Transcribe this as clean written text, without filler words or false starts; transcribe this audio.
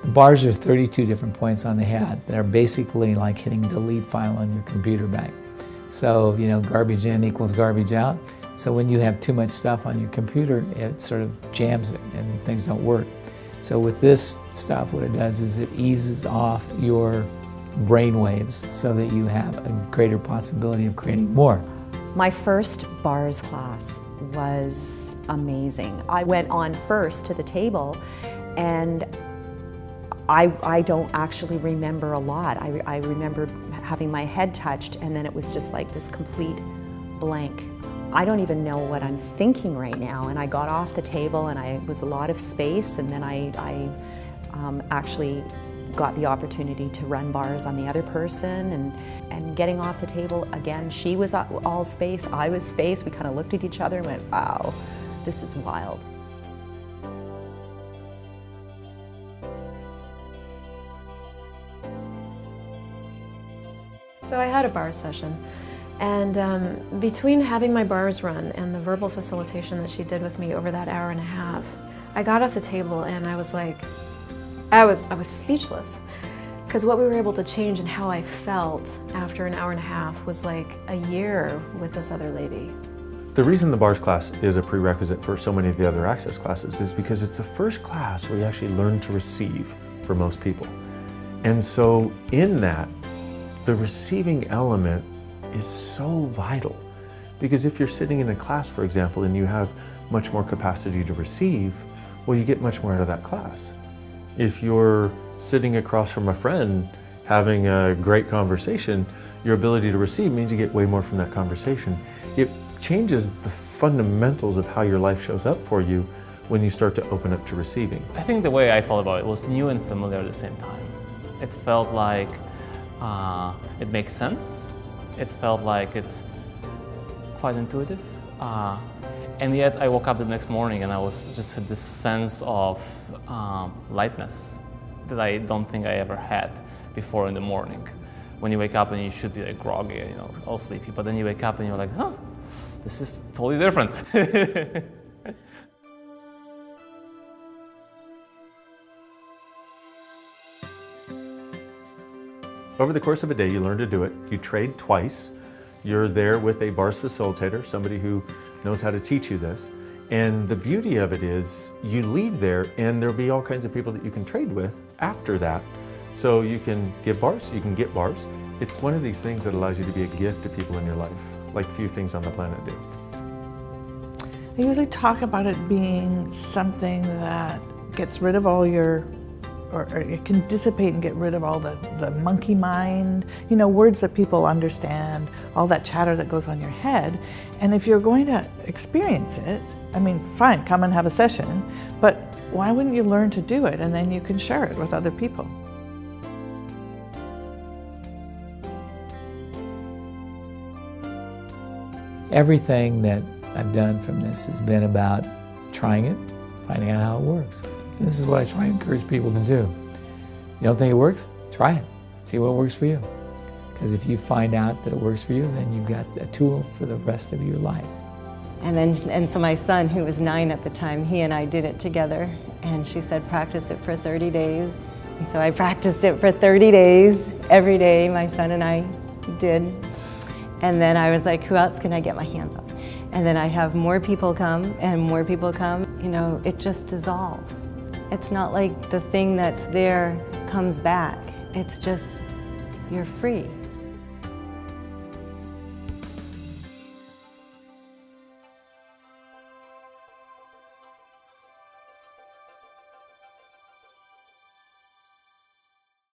Bars are 32 different points on the head that are basically like hitting delete file on your computer back. So, you know, garbage in equals garbage out. So when you have too much stuff on your computer, it sort of jams it and things don't work. So with this stuff, what it does is it eases off your brain waves so that you have a greater possibility of creating more. My first bars class was amazing. I went on first to the table, and I don't actually remember a lot. I remember having my head touched, and then it was just like this complete blank. I don't even know what I'm thinking right now. And I got off the table, and it was a lot of space, and then I actually got the opportunity to run bars on the other person, and getting off the table again, she was all space, I was space. We kind of looked at each other and went, wow, this is wild. So I had a bar session, and between having my bars run and the verbal facilitation that she did with me over that hour and a half, I got off the table and I was like, I was speechless, because what we were able to change and how I felt after an hour and a half was like a year with this other lady. The reason the bars class is a prerequisite for so many of the other Access classes is because it's the first class where you actually learn to receive for most people. And so in that, the receiving element is so vital, because if you're sitting in a class, for example, and you have much more capacity to receive, well, you get much more out of that class. If you're sitting across from a friend having a great conversation, your ability to receive means you get way more from that conversation. It changes the fundamentals of how your life shows up for you when you start to open up to receiving. I think the way I felt about it was new and familiar at the same time. It felt like it makes sense. It felt like it's quite intuitive. And yet I woke up the next morning and I was just had this sense of lightness that I don't think I ever had before in the morning. When you wake up and you should be like groggy, you know, all sleepy, but then you wake up and you're like, huh, this is totally different. Over the course of a day, you learn to do it. You trade twice. You're there with a bars facilitator, somebody who knows how to teach you this. And the beauty of it is you leave there and there'll be all kinds of people that you can trade with after that. So you can give bars, you can get bars. It's one of these things that allows you to be a gift to people in your life, like few things on the planet do. I usually talk about it being something that gets rid of all your, or it can dissipate and get rid of all the monkey mind, you know, words that people understand, all that chatter that goes on your head. And if you're going to experience it, I mean, fine, come and have a session, but why wouldn't you learn to do it and then you can share it with other people? Everything that I've done from this has been about trying it, finding out how it works. And this is what I try and encourage people to do. You don't think it works? Try it. See what works for you. Because if you find out that it works for you, then you've got a tool for the rest of your life. And so my son, who was 9 at the time, he and I did it together. And she said, practice it for 30 days. And so I practiced it for 30 days. Every day, my son and I did. And then I was like, who else can I get my hands on? And then I have more people come and more people come. You know, it just dissolves. It's not like the thing that's there comes back. It's just, you're free.